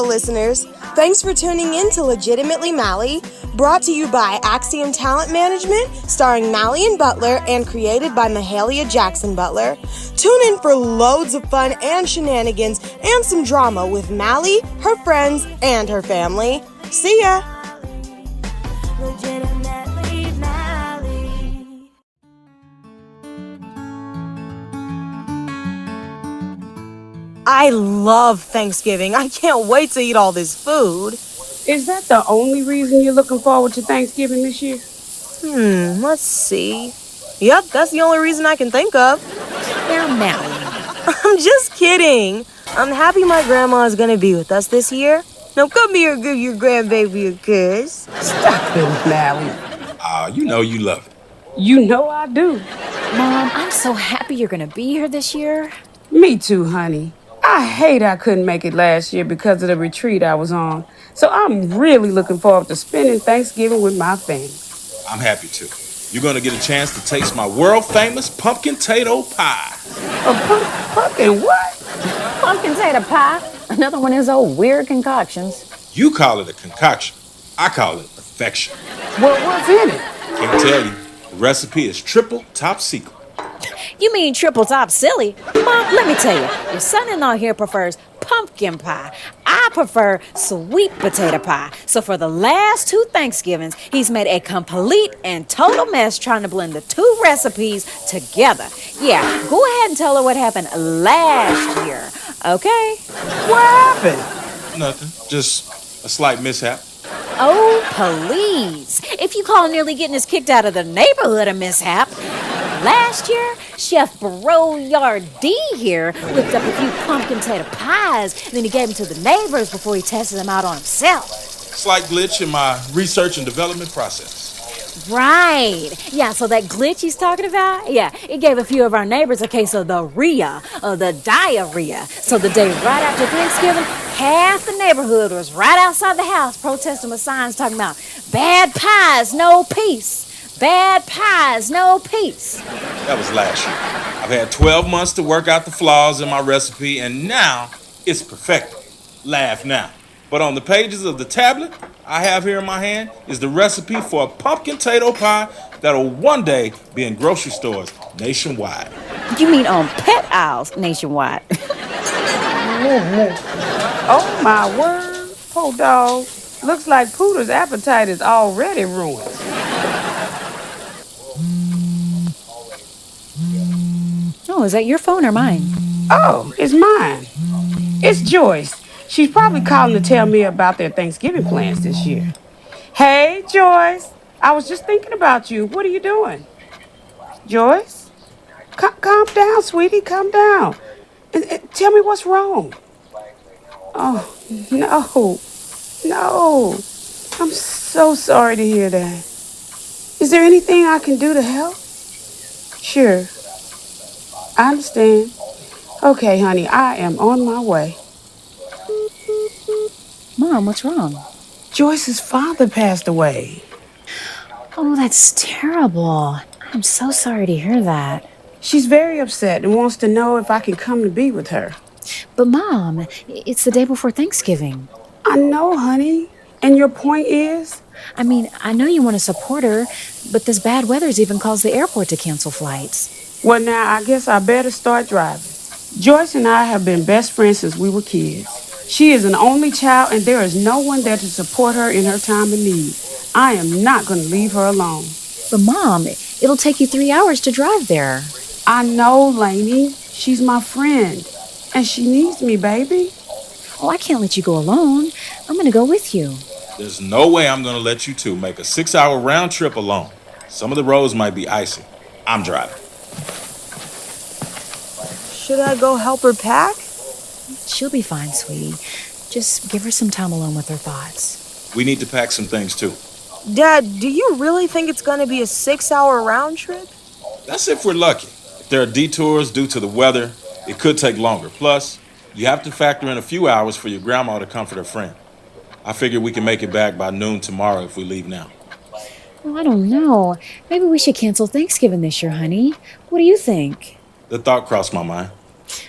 Hello, listeners. Thanks for tuning in to Legitimately Mally, brought to you by Axiom Talent Management, starring Mally and Butler, and created by Mahalia Jackson Butler. Tune in for loads of fun and shenanigans and some drama with Mally, her friends, and her family. See ya! Legitimately Mally. I love Thanksgiving. I can't wait to eat all this food. Is that the only reason you're looking forward to Thanksgiving this year? Let's see. Yep, that's the only reason I can think of. Now, Mally. I'm just kidding. I'm happy my grandma is gonna be with us this year. Now come here and give your grandbaby a kiss. Stop it, Mally. You know you love it. You know I do. Mom, I'm so happy you're gonna be here this year. Me too, honey. I hate I couldn't make it last year because of the retreat I was on. So I'm really looking forward to spending Thanksgiving with my family. I'm happy too. You're going to get a chance to taste my world-famous pumpkin tato pie. A pumpkin what? Pumpkin tater pie. Another one of his old weird concoctions. You call it a concoction. I call it perfection. What's in it? Can't tell you. The recipe is triple top secret. You mean triple top silly? Mom, let me tell you, your son-in-law here prefers pumpkin pie. I prefer sweet potato pie. So for the last 2 Thanksgivings, he's made a complete and total mess trying to blend the 2 recipes together. Yeah, go ahead and tell her what happened last year, okay? What happened? Nothing. Just a slight mishap. Oh, please. If you call nearly getting us kicked out of the neighborhood a mishap. Last year, Chef Boyardee here whipped up a few pumpkin tater pies, and then he gave them to the neighbors before he tested them out on himself. Slight glitch in my research and development process. Right. Yeah, so that glitch he's talking about, yeah, it gave a few of our neighbors a case of the diarrhea. So the day right after Thanksgiving, half the neighborhood was right outside the house protesting with signs talking about bad pies, no peace. Bad pies, no peace. That was last year. I've had 12 months to work out the flaws in my recipe, and now it's perfected. Laugh now. But on the pages of the tablet I have here in my hand is the recipe for a pumpkin tato pie that'll one day be in grocery stores nationwide. You mean on pet aisles nationwide? Oh, my word. Poor dog. Looks like Pooter's appetite is already ruined. Oh, is that your phone or mine? Oh, it's mine. It's Joyce. She's probably calling to tell me about their Thanksgiving plans this year. Hey, Joyce. I was just thinking about you. What are you doing? Joyce? Calm down, sweetie. Calm down. And tell me what's wrong. Oh, no. No. I'm so sorry to hear that. Is there anything I can do to help? Sure. I understand. Okay, honey, I am on my way. Mom, what's wrong? Joyce's father passed away. Oh, that's terrible. I'm so sorry to hear that. She's very upset and wants to know if I can come to be with her. But Mom, it's the day before Thanksgiving. I know, honey. And your point is? I mean, I know you want to support her, but this bad weather's even caused the airport to cancel flights. Well, now, I guess I better start driving. Joyce and I have been best friends since we were kids. She is an only child, and there is no one there to support her in her time of need. I am not going to leave her alone. But Mom, it'll take you 3 hours to drive there. I know, Lainey. She's my friend, and she needs me, baby. Oh, I can't let you go alone. I'm going to go with you. There's no way I'm going to let you two make a 6-hour round trip alone. Some of the roads might be icy. I'm driving. Should I go help her pack? She'll be fine, sweetie. Just give her some time alone with her thoughts. We need to pack some things too. Dad, do you really think it's gonna be a 6-hour round trip? That's if we're lucky. If there are detours due to the weather, it could take longer. Plus, you have to factor in a few hours for your grandma to comfort her friend. I figure we can make it back by noon tomorrow if we leave now. Well, I don't know. Maybe we should cancel Thanksgiving this year, honey. What do you think? The thought crossed my mind.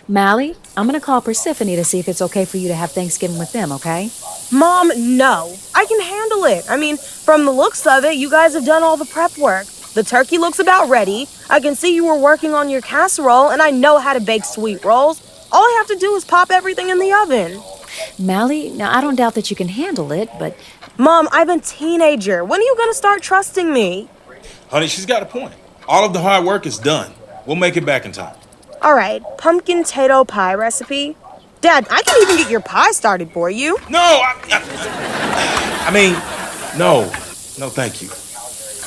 Mally, I'm gonna call Persephone to see if it's okay for you to have Thanksgiving with them, okay? Mom, no. I can handle it. I mean, from the looks of it, you guys have done all the prep work. The turkey looks about ready. I can see you were working on your casserole, and I know how to bake sweet rolls. All I have to do is pop everything in the oven. Mally, now I don't doubt that you can handle it, but Mom, I'm a teenager. When are you gonna start trusting me? Honey, she's got a point. All of the hard work is done. We'll make it back in time. All right, pumpkin potato pie recipe. Dad, I can even get your pie started for you. No, I mean, no, thank you.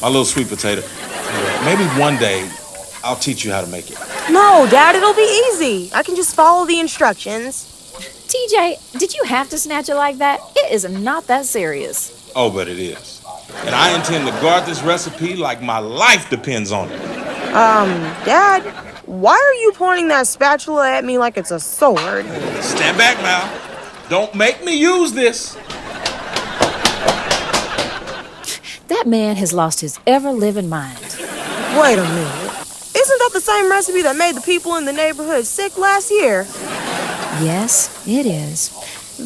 My little sweet potato. Maybe one day I'll teach you how to make it. No, Dad, it'll be easy. I can just follow the instructions. TJ, did you have to snatch it like that? It is not that serious. Oh, but it is. And I intend to guard this recipe like my life depends on it. Dad, why are you pointing that spatula at me like it's a sword? Stand back now. Don't make me use this. That man has lost his ever-living mind. Wait a minute. Isn't that the same recipe that made the people in the neighborhood sick last year? Yes, it is.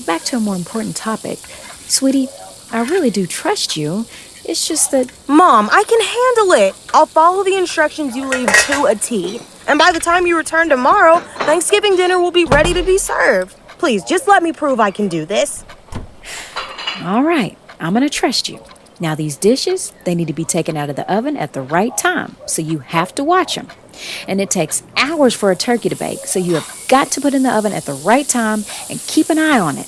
Back to a more important topic. Sweetie, I really do trust you. It's just that... Mom, I can handle it. I'll follow the instructions you leave to a T. And by the time you return tomorrow, Thanksgiving dinner will be ready to be served. Please, just let me prove I can do this. All right, I'm gonna trust you. Now these dishes, they need to be taken out of the oven at the right time, so you have to watch them. And it takes hours for a turkey to bake, so you have got to put in the oven at the right time and keep an eye on it.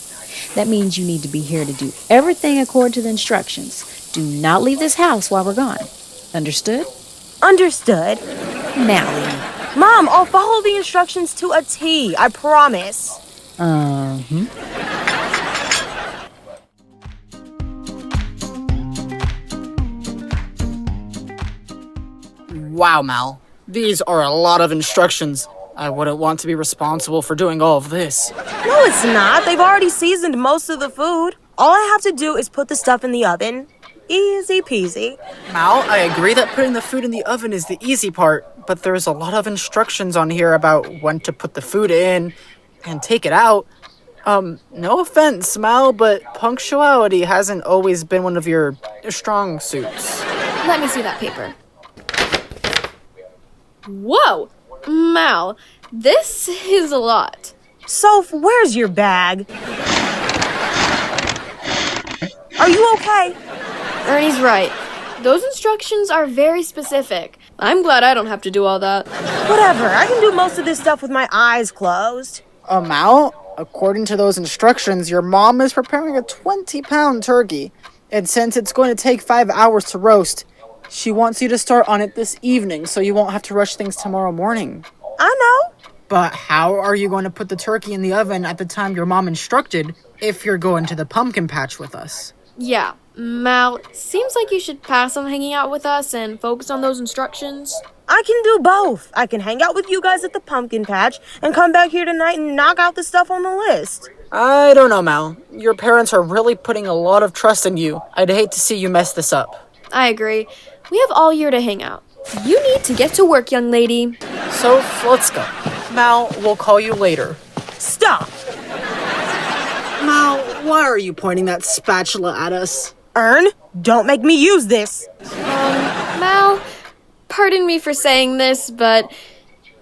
That means you need to be here to do everything according to the instructions. Do not leave this house while we're gone. Understood? Understood. Mally. Mom, I'll follow the instructions to a T, I promise. Wow, Mal. These are a lot of instructions. I wouldn't want to be responsible for doing all of this. No, it's not. They've already seasoned most of the food. All I have to do is put the stuff in the oven. Easy peasy. Mal, I agree that putting the food in the oven is the easy part, but there's a lot of instructions on here about when to put the food in and take it out. No offense, Mal, but punctuality hasn't always been one of your strong suits. Let me see that paper. Whoa! Mal, this is a lot. Soph, where's your bag? Are you okay? Ernie's right. Those instructions are very specific. I'm glad I don't have to do all that. Whatever, I can do most of this stuff with my eyes closed. Mal, according to those instructions, your mom is preparing a 20-pound turkey. And since it's going to take 5 hours to roast, she wants you to start on it this evening so you won't have to rush things tomorrow morning. I know. But how are you going to put the turkey in the oven at the time your mom instructed if you're going to the pumpkin patch with us? Yeah, Mal, seems like you should pass on hanging out with us and focus on those instructions. I can do both. I can hang out with you guys at the pumpkin patch and come back here tonight and knock out the stuff on the list. I don't know, Mal. Your parents are really putting a lot of trust in you. I'd hate to see you mess this up. I agree. We have all year to hang out. You need to get to work, young lady. So, let's go. Mal, we'll call you later. Stop! Mal, why are you pointing that spatula at us? Ern, don't make me use this. Mal, pardon me for saying this, but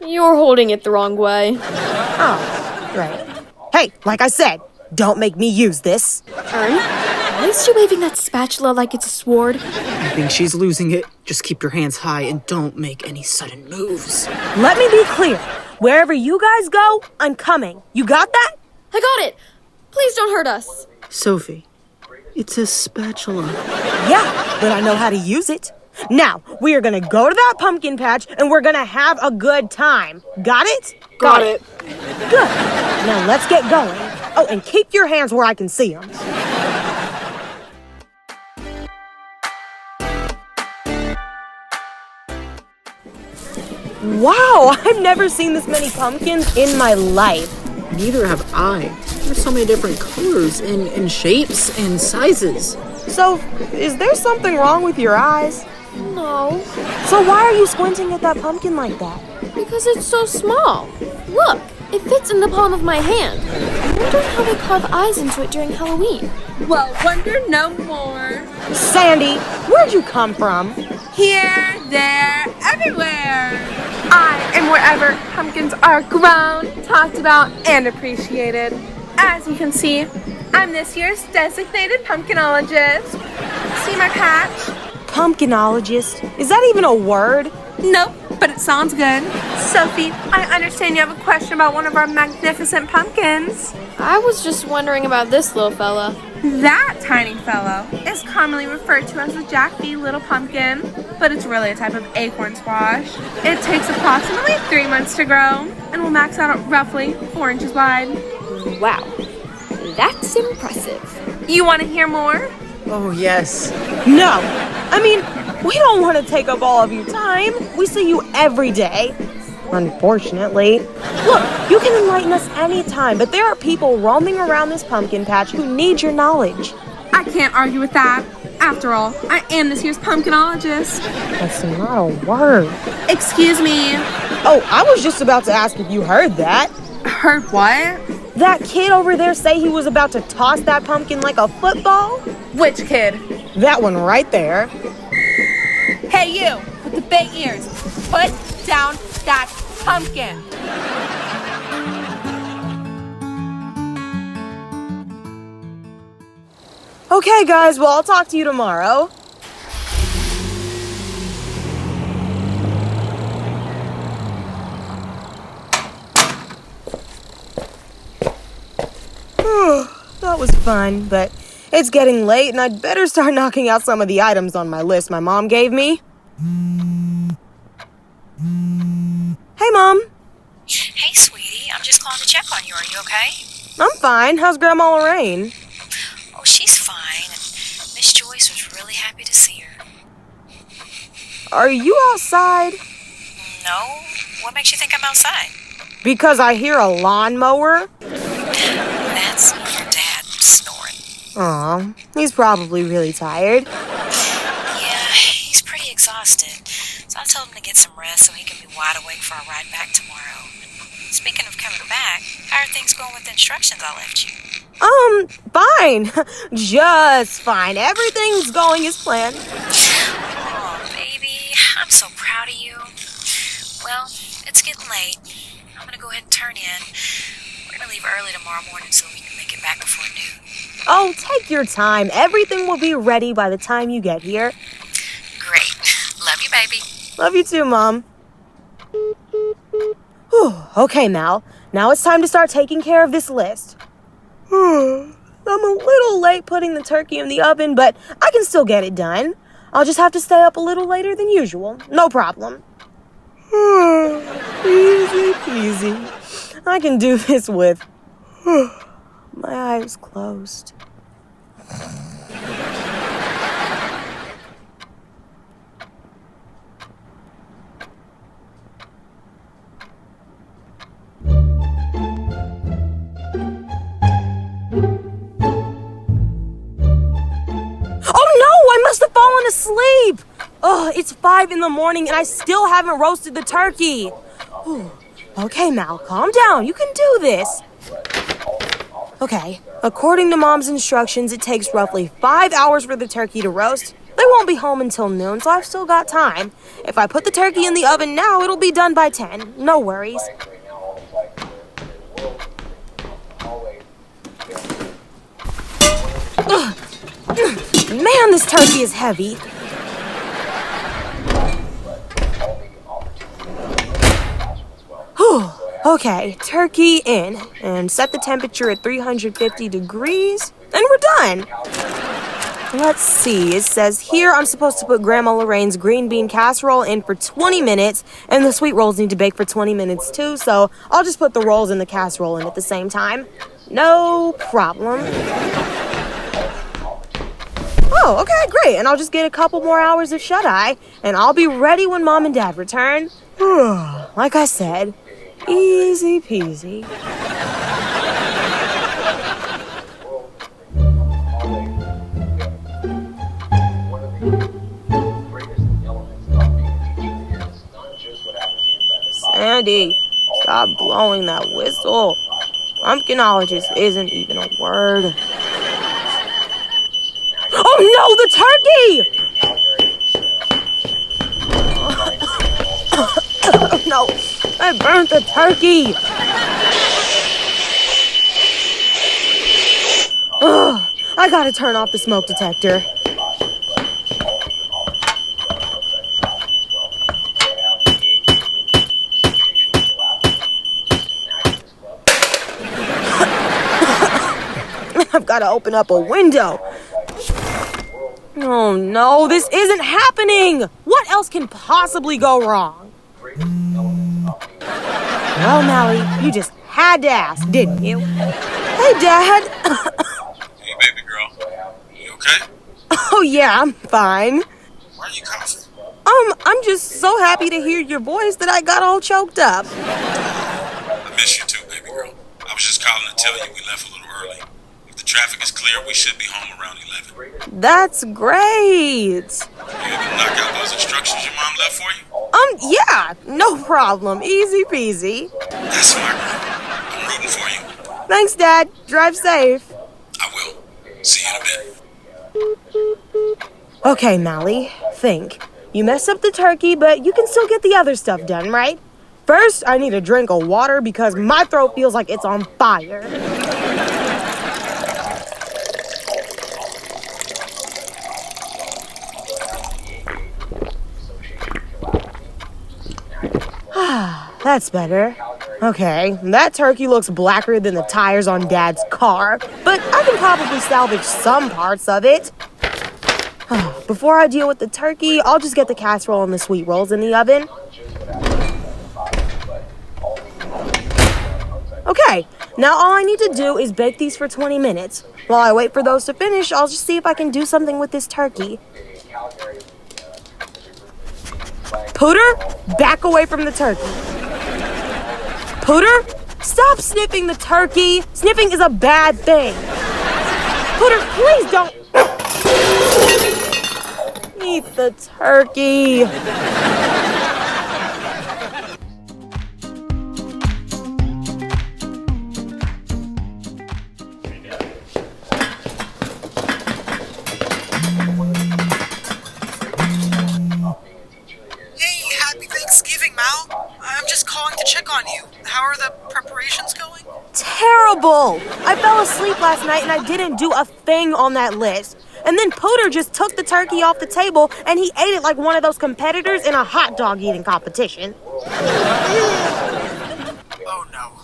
you're holding it the wrong way. Oh, right. Hey, like I said, don't make me use this. Ern, why is she waving that spatula like it's a sword? I think she's losing it. Just keep your hands high and don't make any sudden moves. Let me be clear. Wherever you guys go, I'm coming. You got that? I got it. Please don't hurt us. Sophie, it's a spatula. Yeah, but I know how to use it. Now, we are gonna go to that pumpkin patch and we're gonna have a good time. Got it? Got it. Good. Now let's get going. Oh, and keep your hands where I can see them. Wow, I've never seen this many pumpkins in my life. Neither have I. There's so many different colors and shapes and sizes. So, is there something wrong with your eyes? No, So why are you squinting at that pumpkin like that? because it's so small. Look, It fits in the palm of my hand. I wonder how they carve eyes into it during Halloween. Well, wonder no more. Sandy, where'd you come from? Here, there, everywhere. I am wherever pumpkins are grown, talked about, and appreciated. As you can see, I'm this year's designated pumpkinologist. See my patch? Pumpkinologist? Is that even a word? Nope, but it sounds good. Sophie, I understand you have a question about one of our magnificent pumpkins. I was just wondering about this little fella. That tiny fellow is commonly referred to as the Jack B. Little Pumpkin, but it's really a type of acorn squash. It takes approximately 3 months to grow and will max out at roughly 4 inches wide. Wow, that's impressive. You want to hear more? Oh, yes. No. I mean, we don't want to take up all of your time. We see you every day. Unfortunately. Look, you can enlighten us anytime, but there are people roaming around this pumpkin patch who need your knowledge. I can't argue with that. After all, I am this year's pumpkinologist. That's not a word. Excuse me. Oh, I was just about to ask if you heard that. Heard what? That kid over there say he was about to toss that pumpkin like a football? Which kid? That one right there. Hey you, with the big ears. Put down that pumpkin. Okay, guys, well, I'll talk to you tomorrow. That was fun, but it's getting late and I'd better start knocking out some of the items on my list my mom gave me. Hey, Mom. Hey, sweetie. I'm just calling to check on you. Are you okay? I'm fine. How's Grandma Lorraine? Oh, she's fine. And Miss Joyce was really happy to see her. Are you outside? No? What makes you think I'm outside? Because I hear a lawnmower. That's your dad snoring. Aw, he's probably really tired. Yeah, he's pretty exhausted. So I told him to get some rest so he can be wide awake for our ride back tomorrow. Speaking of coming back, how are things going with the instructions I left you? Fine. Just fine. Everything's going as planned. Oh, baby, I'm so proud of you. Well, it's getting late. I'm gonna go ahead and turn in. We're gonna leave early tomorrow morning so we can make it back before noon. Oh, take your time. Everything will be ready by the time you get here. Great. Love you, baby. Love you too, Mom. Whew. Okay, Mal. Now it's time to start taking care of this list. I'm a little late putting the turkey in the oven, but I can still get it done. I'll just have to stay up a little later than usual. No problem. Easy peasy. I can do this with my eyes closed. I must have fallen asleep. It's 5 in the morning and I still haven't roasted the turkey. Whew. Okay, Mal, calm down. You can do this. Okay, according to Mom's instructions, it takes roughly 5 hours for the turkey to roast. They won't be home until noon, so I've still got time. If I put the turkey in the oven now, it'll be done by 10. No worries. Man, this turkey is heavy. Whew. Okay, turkey in. And set the temperature at 350 degrees. And we're done. Let's see. It says here I'm supposed to put Grandma Lorraine's green bean casserole in for 20 minutes. And the sweet rolls need to bake for 20 minutes too. So I'll just put the rolls and the casserole in at the same time. No problem. Oh, okay, great. And I'll just get a couple more hours of shut-eye, and I'll be ready when Mom and Dad return. Like I said, easy peasy. Sandy, Stop blowing that whistle. Pumpkinologist isn't even a word. Oh no, the turkey! No, I burnt the turkey. Ugh, I gotta turn off the smoke detector. I've gotta open up a window. Oh no, this isn't happening! What else can possibly go wrong? Well, Mally, you just had to ask, didn't you? Hey, Dad! Hey, baby girl. You okay? Oh yeah, I'm fine. Why are you coughing? I'm just so happy to hear your voice that I got all choked up. I miss you too, baby girl. I was just calling to tell you we left a little early. If the traffic is clear, we should be home around 11. That's great. You able to knock out those instructions your mom left for you? Yeah, no problem. Easy peasy. That's smart, girl. I'm rooting for you. Thanks, Dad. Drive safe. I will. See you in a bit. Okay, Mally, think. You messed up the turkey, but you can still get the other stuff done, right? First, I need a drink of water because my throat feels like it's on fire. That's better. Okay, that turkey looks blacker than the tires on Dad's car, but I can probably salvage some parts of it. Before I deal with the turkey, I'll just get the casserole and the sweet rolls in the oven. Okay, now all I need to do is bake these for 20 minutes. While I wait for those to finish, I'll just see if I can do something with this turkey. Pooter, back away from the turkey. Pooter, stop sniffing the turkey. Sniffing is a bad thing. Pooter, please don't. Eat the turkey. Hey, happy Thanksgiving, Mal. I'm just calling to check on you. How are the preparations going? Terrible! I fell asleep last night and I didn't do a thing on that list. And then Pooter just took the turkey off the table and he ate it like one of those competitors in a hot dog eating competition. Oh no.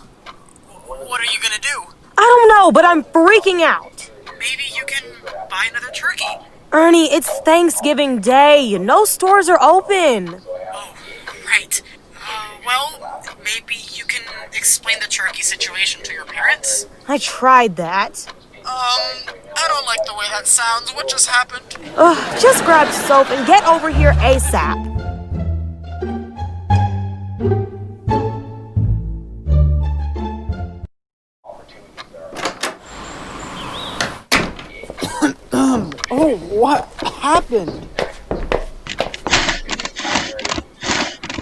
What are you gonna do? I don't know, but I'm freaking out. Maybe you can buy another turkey. Ernie, it's Thanksgiving Day. No stores are open. Oh, right. Well, maybe you can explain the turkey situation to your parents? I tried that. I don't like the way that sounds. What just happened? Ugh, just grab soap and get over here ASAP. Oh, what happened?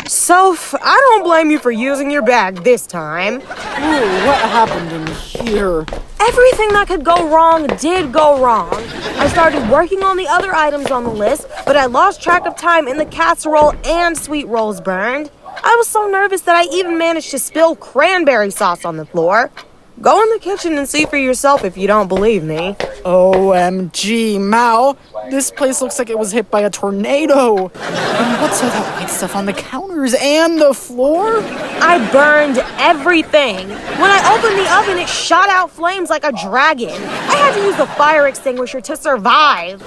Soph, I don't blame you for using your bag this time. Ooh, what happened in here? Everything that could go wrong did go wrong. I started working on the other items on the list, but I lost track of time and the casserole and sweet rolls burned. I was so nervous that I even managed to spill cranberry sauce on the floor. Go in the kitchen and see for yourself if you don't believe me. OMG, Mal. This place looks like it was hit by a tornado. And what's all that white stuff on the counters and the floor? I burned everything. When I opened the oven, it shot out flames like a dragon. I had to use the fire extinguisher to survive.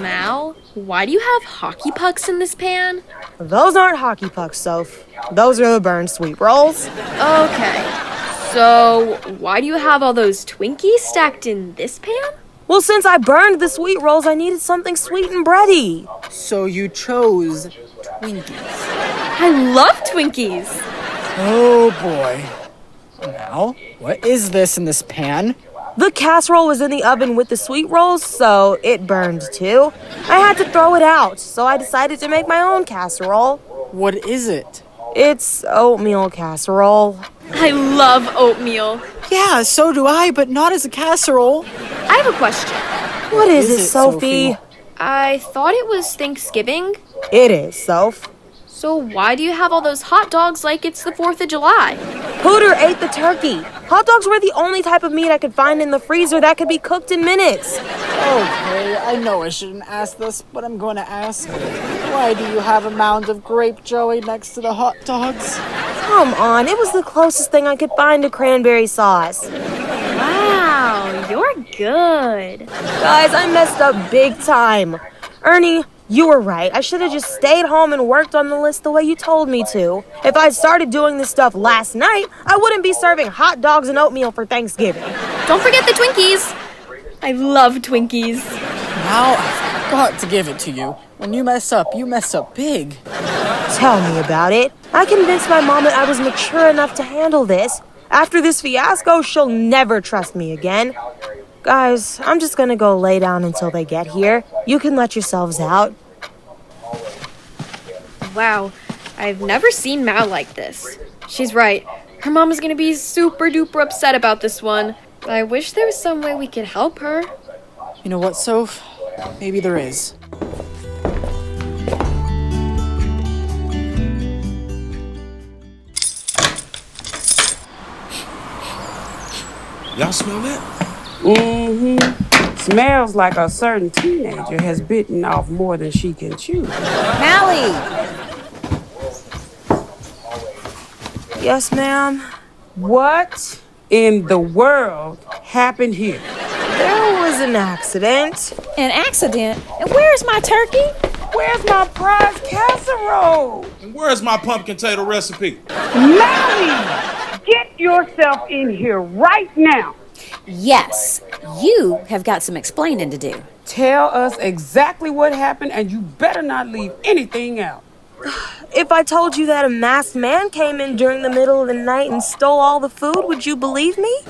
Mal, why do you have hockey pucks in this pan? Those aren't hockey pucks, Soph. Those are the burned sweet rolls. Okay. So, why do you have all those Twinkies stacked in this pan? Well, since I burned the sweet rolls, I needed something sweet and bready. So you chose Twinkies. I love Twinkies. Oh boy. Mal, what is this in this pan? The casserole was in the oven with the sweet rolls, so it burned too. I had to throw it out, so I decided to make my own casserole. What is it? It's oatmeal casserole. I love oatmeal. Yeah, so do I, but not as a casserole. I have a question. What is it, it, Sophie? Sophie? I thought it was Thanksgiving. It is, Soph. So why do you have all those hot dogs like it's the 4th of July? Pooter ate the turkey. Hot dogs were the only type of meat I could find in the freezer that could be cooked in minutes. Okay, I know I shouldn't ask this, but I'm going to ask. Why do you have a mound of grape jelly next to the hot dogs? Come on, it was the closest thing I could find to cranberry sauce. Wow, you're good. Guys, I messed up big time. Ernie, you were right. I should have just stayed home and worked on the list the way you told me to. If I started doing this stuff last night, I wouldn't be serving hot dogs and oatmeal for Thanksgiving. Don't forget the Twinkies. I love Twinkies. Now, I've got to give it to you. When you mess up big. Tell me about it. I convinced my mom that I was mature enough to handle this. After this fiasco, she'll never trust me again. Guys, I'm just gonna go lay down until they get here. You can let yourselves out. Wow, I've never seen Mal like this. She's right. Her mom is gonna be super duper upset about this one. But I wish there was some way we could help her. You know what, Soph? Maybe there is. Y'all smell that? Smells like a certain teenager has bitten off more than she can chew. Mally! Yes, ma'am? What in the world happened here? There was an accident. An accident? And where's my turkey? Where's my prize casserole? And where's my pumpkin tato recipe? Mally, get yourself in here right now. Yes, you have got some explaining to do. Tell us exactly what happened, and you better not leave anything out. If I told you that a masked man came in during the middle of the night and stole all the food, would you believe me?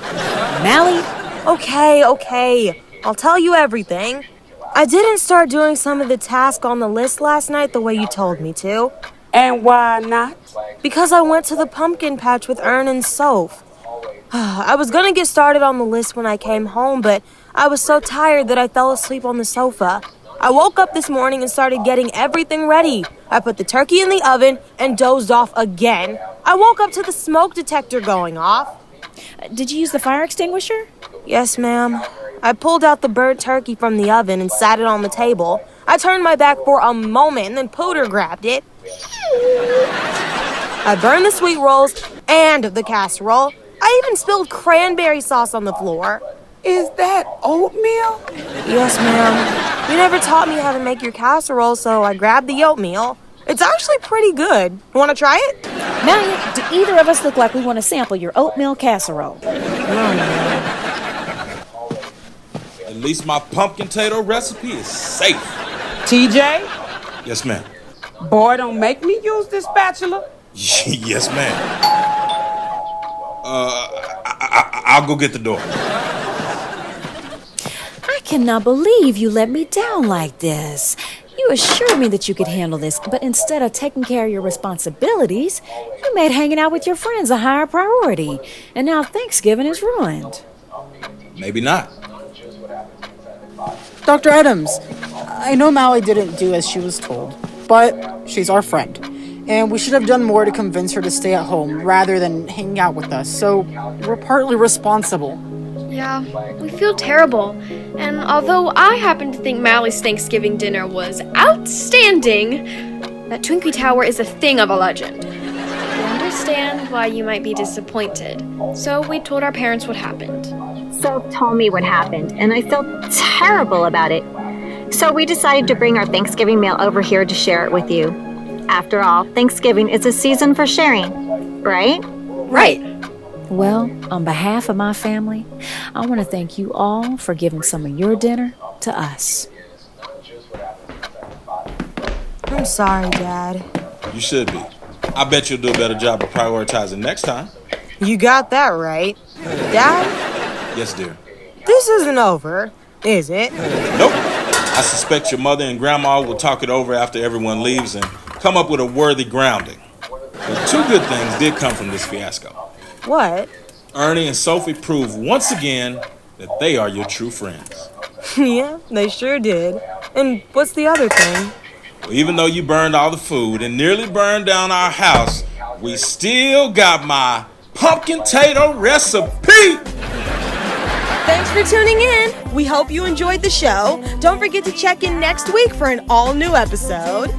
Mally? Okay. I'll tell you everything. I didn't start doing some of the tasks on the list last night the way you told me to. And why not? Because I went to the pumpkin patch with Ern and Soph. I was gonna get started on the list when I came home, but I was so tired that I fell asleep on the sofa. I woke up this morning and started getting everything ready. I put the turkey in the oven and dozed off again. I woke up to the smoke detector going off. Did you use the fire extinguisher? Yes, ma'am. I pulled out the burnt turkey from the oven and sat it on the table. I turned my back for a moment and then Pooter grabbed it. I burned the sweet rolls and the casserole. I even spilled cranberry sauce on the floor. Is that oatmeal? Yes, ma'am. You never taught me how to make your casserole, so I grabbed the oatmeal. It's actually pretty good. You want to try it? Mally, do either of us look like we want to sample your oatmeal casserole? At least my pumpkin tato recipe is safe. TJ, Yes, ma'am. boy, don't make me use this spatula. Yes, ma'am. I'll go get the door. I cannot believe you let me down like this. You assured me that you could handle this, but instead of taking care of your responsibilities, you made hanging out with your friends a higher priority. And now Thanksgiving is ruined. Maybe not. Dr. Adams, I know Mally didn't do as she was told, but she's our friend. And we should have done more to convince her to stay at home rather than hanging out with us, so we're partly responsible. Yeah, we feel terrible. And although I happen to think Mally's Thanksgiving dinner was outstanding, that Twinkie Tower is a thing of a legend. We understand why you might be disappointed, so we told our parents what happened. Soph told me what happened, and I felt terrible about it. So we decided to bring our Thanksgiving meal over here to share it with you. After all, Thanksgiving is a season for sharing, right? Right. Well, on behalf of my family, I want to thank you all for giving some of your dinner to us. I'm sorry, Dad. You should be. I bet you'll do a better job of prioritizing next time. You got that right. Dad, Yes, dear. this isn't over, is it? Nope. I suspect your mother and grandma will talk it over after everyone leaves and come up with a worthy grounding. But two good things did come from this fiasco. What? Ernie and Sophie proved once again that they are your true friends. Yeah, they sure did. And what's the other thing? Well, even though you burned all the food and nearly burned down our house, we still got my pumpkin tato recipe. Thanks for tuning in. We hope you enjoyed the show. Don't forget to check in next week for an all-new episode.